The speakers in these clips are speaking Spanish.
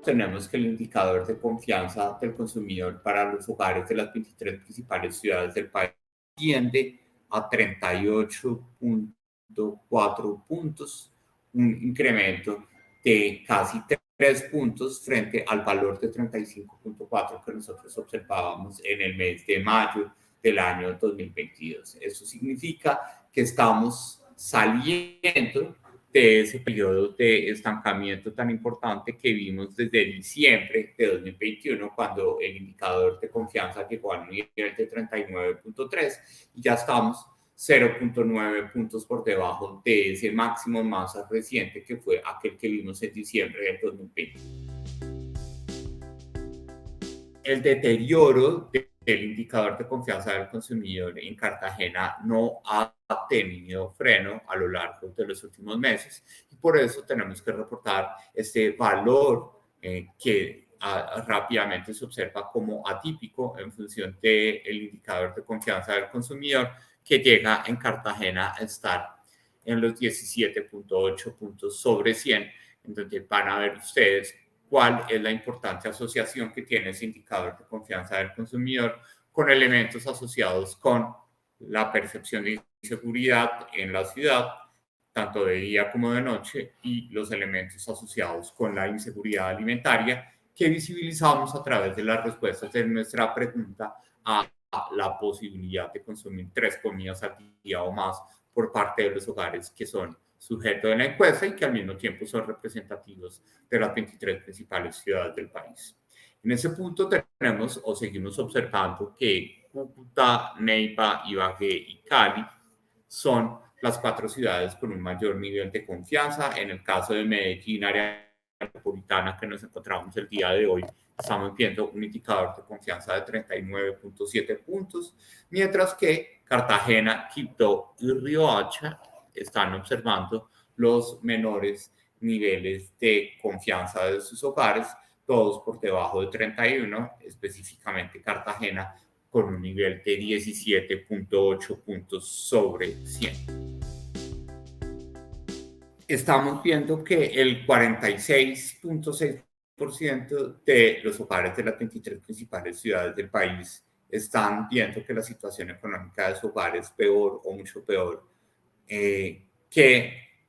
tenemos que el indicador de confianza del consumidor para los hogares de las 23 principales ciudades del país tiende a 38.4 puntos, un incremento de casi 3 puntos frente al valor de 35.4 que nosotros observábamos en el mes de mayo del año 2022. Eso significa que estamos saliendo de ese periodo de estancamiento tan importante que vimos desde diciembre de 2021, cuando el indicador de confianza llegó al nivel de 39.3 y ya estamos 0.9 puntos por debajo de ese máximo más reciente que fue aquel que vimos en diciembre del 2020. El deterioro del indicador de confianza del consumidor en Cartagena no ha tenido freno a lo largo de los últimos meses y por eso tenemos que reportar este valor que rápidamente se observa como atípico en función del indicador de confianza del consumidor, que llega en Cartagena a estar en los 17.8 puntos sobre 100, en donde van a ver ustedes cuál es la importante asociación que tiene ese indicador de confianza del consumidor con elementos asociados con la percepción de inseguridad en la ciudad, tanto de día como de noche, y los elementos asociados con la inseguridad alimentaria que visibilizamos a través de las respuestas de nuestra pregunta a la posibilidad de consumir 3 comidas al día o más por parte de los hogares que son sujeto de la encuesta y que al mismo tiempo son representativos de las 23 principales ciudades del país. En ese punto tenemos o seguimos observando que Cúcuta, Neiva, Ibagué y Cali son las 4 ciudades con un mayor nivel de confianza. En el caso de Medellín, área metropolitana que nos encontramos el día de hoy, estamos viendo un indicador de confianza de 39.7 puntos, mientras que Cartagena, Quibdó y Riohacha están observando los menores niveles de confianza de sus hogares, todos por debajo de 31, específicamente Cartagena con un nivel de 17.8 puntos sobre 100. Estamos viendo que el 46.6% de los hogares de las 23 principales ciudades del país están viendo que la situación económica de su hogar es peor o mucho peor que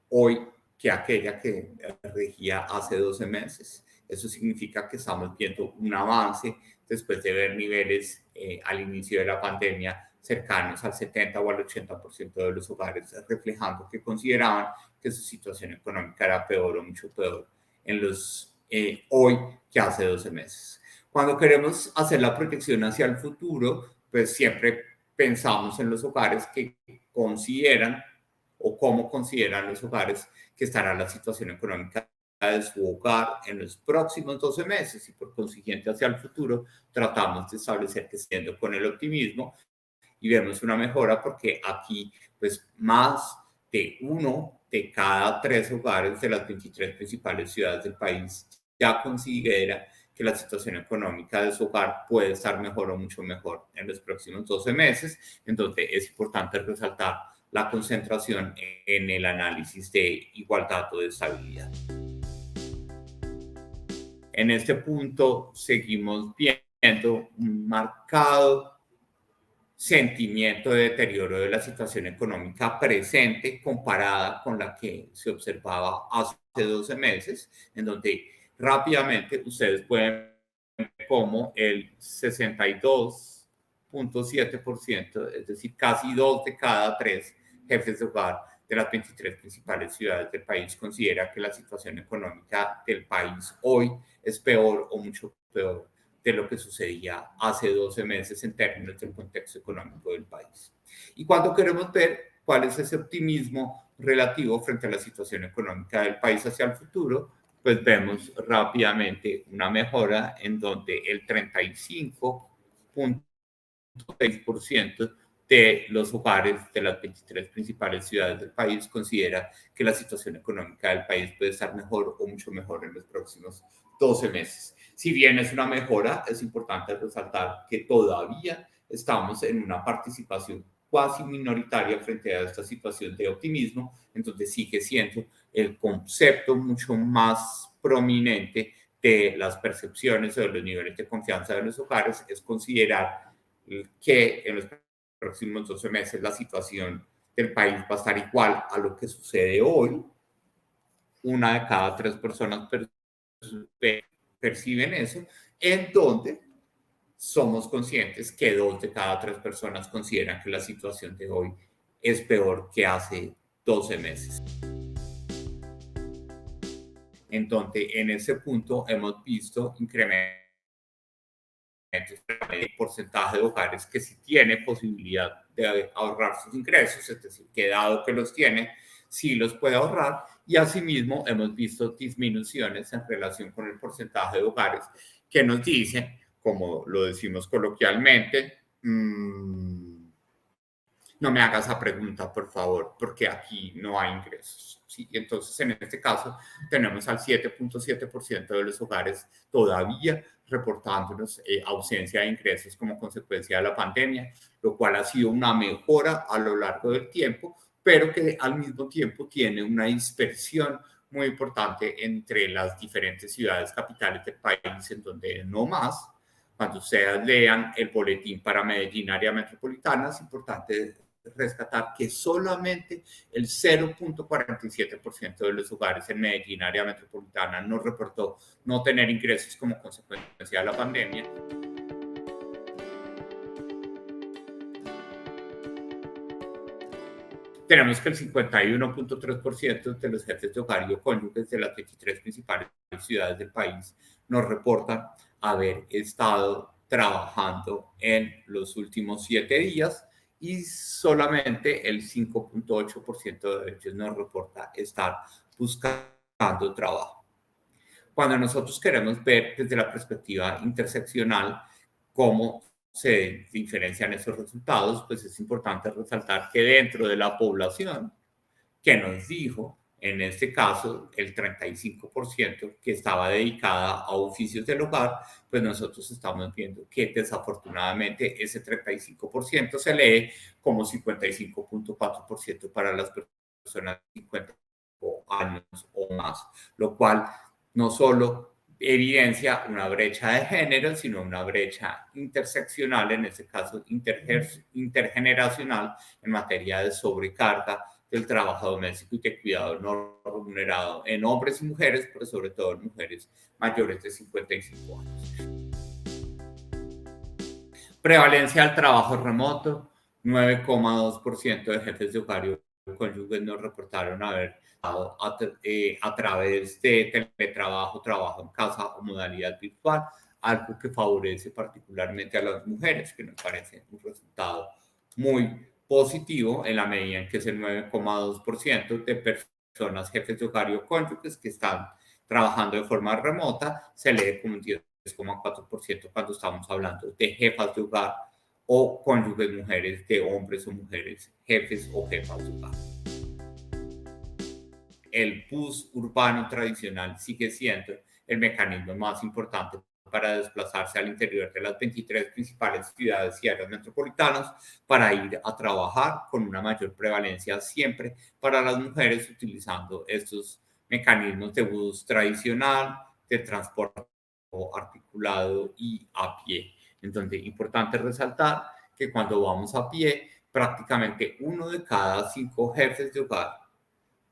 hoy, que aquella que regía hace 12 meses. Eso significa que estamos viendo un avance después de ver niveles al inicio de la pandemia cercanos al 70 o al 80% de los hogares, reflejando que consideraban que su situación económica era peor o mucho peor en los hoy que hace 12 meses. Cuando queremos hacer la proyección hacia el futuro, pues siempre pensamos en los hogares que consideran o cómo consideran los hogares que estará la situación económica de su hogar en los próximos 12 meses y por consiguiente hacia el futuro tratamos de establecer que siendo con el optimismo y vemos una mejora porque aquí pues más de 1 de cada 3 hogares de las 23 principales ciudades del país ya considera que la situación económica de su hogar puede estar mejor o mucho mejor en los próximos 12 meses. Entonces es importante resaltar la concentración en el análisis de igualdad o de estabilidad. En este punto seguimos viendo un marcado sentimiento de deterioro de la situación económica presente comparada con la que se observaba hace 12 meses, en donde rápidamente ustedes pueden ver cómo el 62.7%, es decir, casi 2 de cada 3 jefes de hogar de las 23 principales ciudades del país considera que la situación económica del país hoy es peor o mucho peor de lo que sucedía hace 12 meses en términos del contexto económico del país. Y cuando queremos ver cuál es ese optimismo relativo frente a la situación económica del país hacia el futuro, pues vemos rápidamente una mejora en donde el 35.6% de los hogares de las 23 principales ciudades del país considera que la situación económica del país puede estar mejor o mucho mejor en los próximos 12 meses. Si bien es una mejora, es importante resaltar que todavía estamos en una participación cuasi minoritaria frente a esta situación de optimismo, entonces sigue siendo el concepto mucho más prominente de las percepciones o de los niveles de confianza de los hogares es considerar que en los próximos 12 meses la situación del país va a estar igual a lo que sucede hoy. Una de cada 3 personas perciben eso, en donde somos conscientes que 2 de cada 3 personas consideran que la situación de hoy es peor que hace 12 meses. Entonces, en ese punto hemos visto incrementos en el porcentaje de hogares que sí tiene posibilidad de ahorrar sus ingresos, es decir, que dado que los tiene, sí los puede ahorrar, y asimismo hemos visto disminuciones en relación con el porcentaje de hogares que nos dicen, como lo decimos coloquialmente, no me hagas esa pregunta, por favor, porque aquí no hay ingresos. ¿Sí? Entonces, en este caso, tenemos al 7.7% de los hogares todavía reportándonos ausencia de ingresos como consecuencia de la pandemia, lo cual ha sido una mejora a lo largo del tiempo, pero que al mismo tiempo tiene una dispersión muy importante entre las diferentes ciudades capitales del país, en donde no más. Cuando ustedes lean el boletín para Medellín, área metropolitana, es importante rescatar que solamente el 0.47% de los hogares en Medellín, área metropolitana, nos reportó no tener ingresos como consecuencia de la pandemia. Tenemos que el 51.3% de los jefes de hogar y o cónyuges de las 23 principales ciudades del país nos reportan haber estado trabajando en los últimos 7 días, y solamente el 5.8% de ellos nos reporta estar buscando trabajo. Cuando nosotros queremos ver desde la perspectiva interseccional cómo se diferencian esos resultados, pues es importante resaltar que dentro de la población que nos dijo, en este caso, el 35% que estaba dedicada a oficios del hogar, pues nosotros estamos viendo que desafortunadamente ese 35% se lee como 55.4% para las personas de 50 años o más, lo cual no solo evidencia una brecha de género, sino una brecha interseccional, en este caso intergeneracional, en materia de sobrecarga del trabajo doméstico y de cuidado no remunerado en hombres y mujeres, pero sobre todo en mujeres mayores de 55 años. Prevalencia del trabajo remoto: 9,2% de jefes de hogar y cónyuges nos reportaron haber estado a través de teletrabajo, trabajo en casa o modalidad virtual, algo que favorece particularmente a las mujeres, que nos parece un resultado muy positivo en la medida en que es el 9,2% de personas, jefes de hogar o cónyuges, que están trabajando de forma remota, se lee como un 10,4% cuando estamos hablando de jefas de hogar o cónyuges mujeres de hombres o mujeres, jefes o jefas de hogar. El bus urbano tradicional sigue siendo el mecanismo más importante para desplazarse al interior de las 23 principales ciudades y áreas metropolitanas para ir a trabajar, con una mayor prevalencia siempre para las mujeres, utilizando estos mecanismos de bus tradicional, de transporte articulado y a pie. Entonces, importante resaltar que cuando vamos a pie, prácticamente 1 de cada 5 jefes de hogar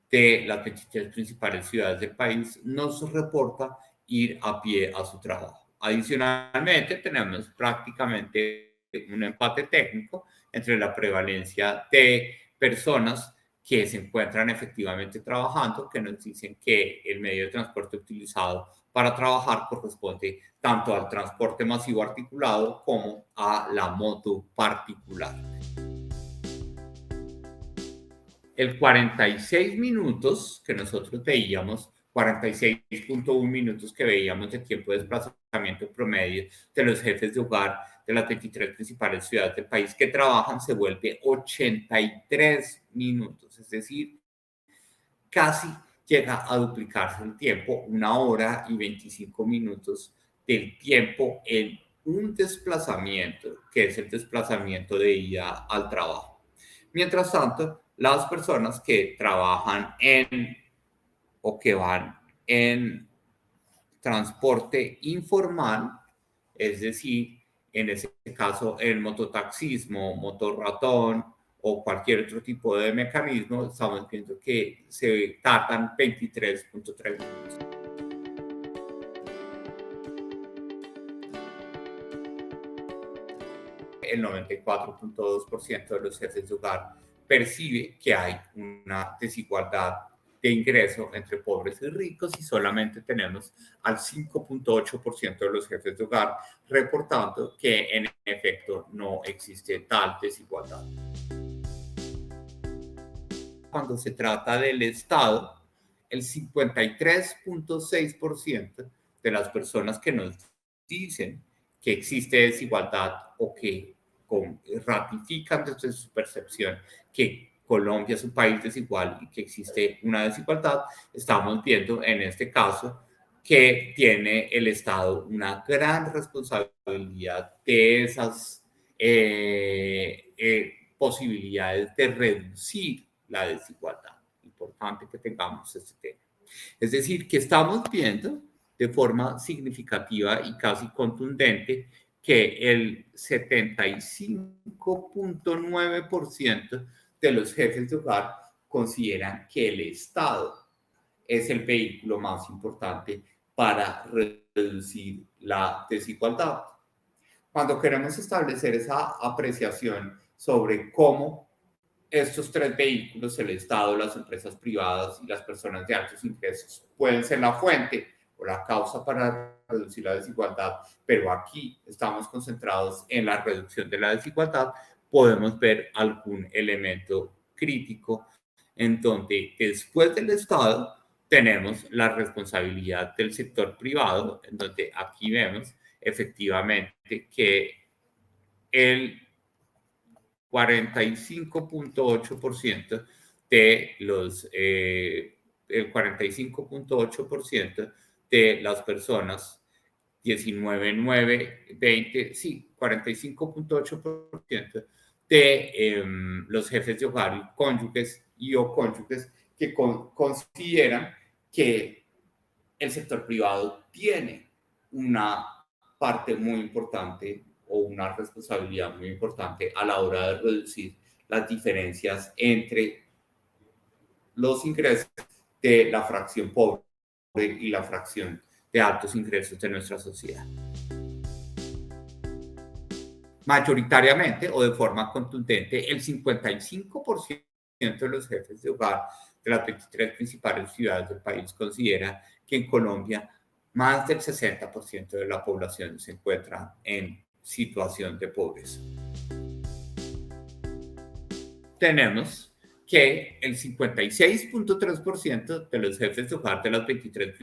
de las 23 principales ciudades del país nos reporta ir a pie a su trabajo. Adicionalmente, tenemos prácticamente un empate técnico entre la prevalencia de personas que se encuentran efectivamente trabajando, que nos dicen que el medio de transporte utilizado para trabajar corresponde tanto al transporte masivo articulado como a la moto particular. El 46 minutos que nosotros veíamos, 46.1 minutos que veíamos de tiempo de desplazamiento promedio de los jefes de hogar de las 23 principales ciudades del país que trabajan, se vuelve 83 minutos, es decir, casi llega a duplicarse el tiempo, 1 hora y 25 minutos del tiempo en un desplazamiento, que es el desplazamiento de ida al trabajo. Mientras tanto, las personas que trabajan o que van en transporte informal, es decir, en ese caso el mototaxismo, motorratón o cualquier otro tipo de mecanismo, estamos viendo que se tardan 23.3 minutos. El 94.2% de los jefes de hogar percibe que hay una desigualdad de ingreso entre pobres y ricos y solamente tenemos al 5.8% de los jefes de hogar reportando que en efecto no existe tal desigualdad. Cuando se trata del Estado, el 53.6% de las personas que nos dicen que existe desigualdad o que ratifican desde su percepción que Colombia es un país desigual y que existe una desigualdad, estamos viendo en este caso que tiene el Estado una gran responsabilidad de esas posibilidades de reducir la desigualdad. Importante que tengamos este tema. Es decir, que estamos viendo de forma significativa y casi contundente que el 75.9% de los jefes de hogar consideran que el Estado es el vehículo más importante para reducir la desigualdad. Cuando queremos establecer esa apreciación sobre cómo estos tres vehículos, el Estado, las empresas privadas y las personas de altos ingresos, pueden ser la fuente o la causa para reducir la desigualdad, pero aquí estamos concentrados en la reducción de la desigualdad, podemos ver algún elemento crítico en donde después del Estado tenemos la responsabilidad del sector privado, en donde aquí vemos efectivamente que el 45.8% de los el 45.8% de las personas 19, 9, 20, sí, 45.8% de los jefes de hogar y cónyuges o cónyuges que consideran que el sector privado tiene una parte muy importante o una responsabilidad muy importante a la hora de reducir las diferencias entre los ingresos de la fracción pobre y la fracción de altos ingresos de nuestra sociedad. Mayoritariamente o de forma contundente, el 55% de los jefes de hogar de las 23 principales ciudades del país considera que en Colombia más del 60% de la población se encuentra en situación de pobreza. Tenemos que el 56.3% de los jefes de hogar de las 23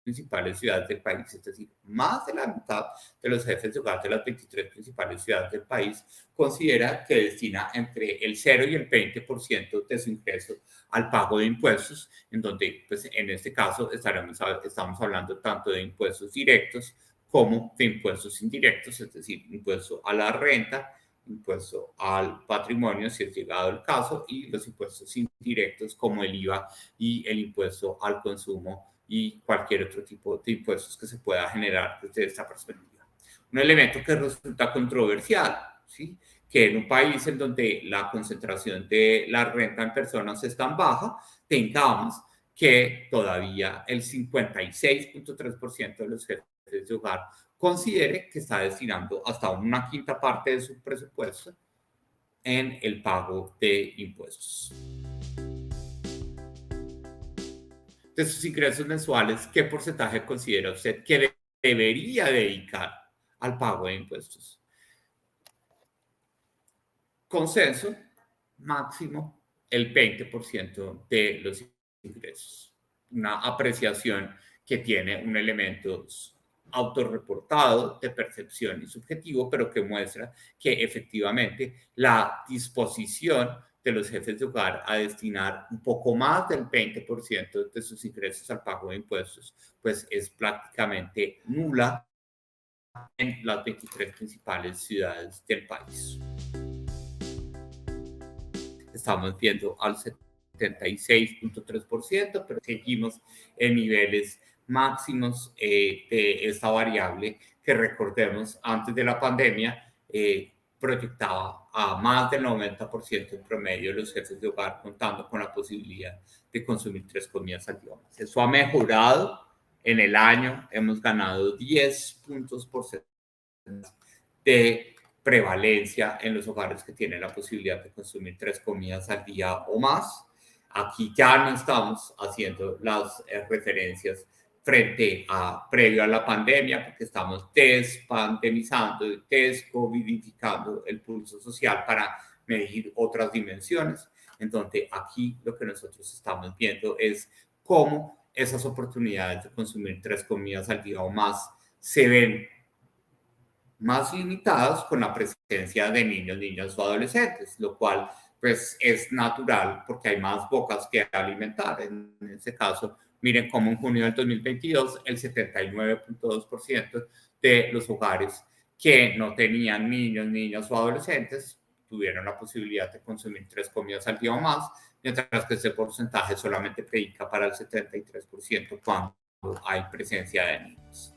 principales ciudades del país, es decir, más de la mitad de los jefes de hogar de las 23 principales ciudades del país, considera que destina entre el 0 y el 20% de su ingreso al pago de impuestos, en donde, pues, en este caso estamos hablando tanto de impuestos directos como de impuestos indirectos, es decir, impuesto a la renta, impuesto al patrimonio, si es llegado el caso, y los impuestos indirectos como el IVA y el impuesto al consumo y cualquier otro tipo de impuestos que se pueda generar desde esta perspectiva. Un elemento que resulta controversial, ¿sí? Que en un país en donde la concentración de la renta en personas es tan baja, tengamos que todavía el 56.3% de los jefes de hogar considere que está destinando hasta una quinta parte de su presupuesto en el pago de impuestos. De sus ingresos mensuales, ¿qué porcentaje considera usted que debería dedicar al pago de impuestos? Consenso, máximo el 20% de los ingresos. Una apreciación que tiene un elemento autorreportado de percepción y subjetivo, pero que muestra que efectivamente la disposición de los jefes de hogar a destinar un poco más del 20% de sus ingresos al pago de impuestos, pues es prácticamente nula en las 23 principales ciudades del país. Estamos viendo al 76.3%, pero seguimos en niveles máximos de esta variable que, recordemos, antes de la pandemia proyectaba a más del 90% en promedio de los jefes de hogar contando con la posibilidad de consumir 3 comidas al día más. Eso ha mejorado en el año, hemos ganado 10 puntos porcentuales de prevalencia en los hogares que tienen la posibilidad de consumir 3 comidas al día o más. Aquí ya no estamos haciendo las referencias frente a previo a la pandemia, porque estamos despandemizando, descovidificando el pulso social para medir otras dimensiones. Entonces, aquí lo que nosotros estamos viendo es cómo esas oportunidades de consumir 3 comidas al día o más se ven más limitados con la presencia de niños, niñas o adolescentes, lo cual pues es natural porque hay más bocas que alimentar. En ese caso, miren cómo en junio del 2022 el 79.2% de los hogares que no tenían niños, niñas o adolescentes tuvieron la posibilidad de consumir 3 comidas al día o más, mientras que ese porcentaje solamente predica para el 73% cuando hay presencia de niños.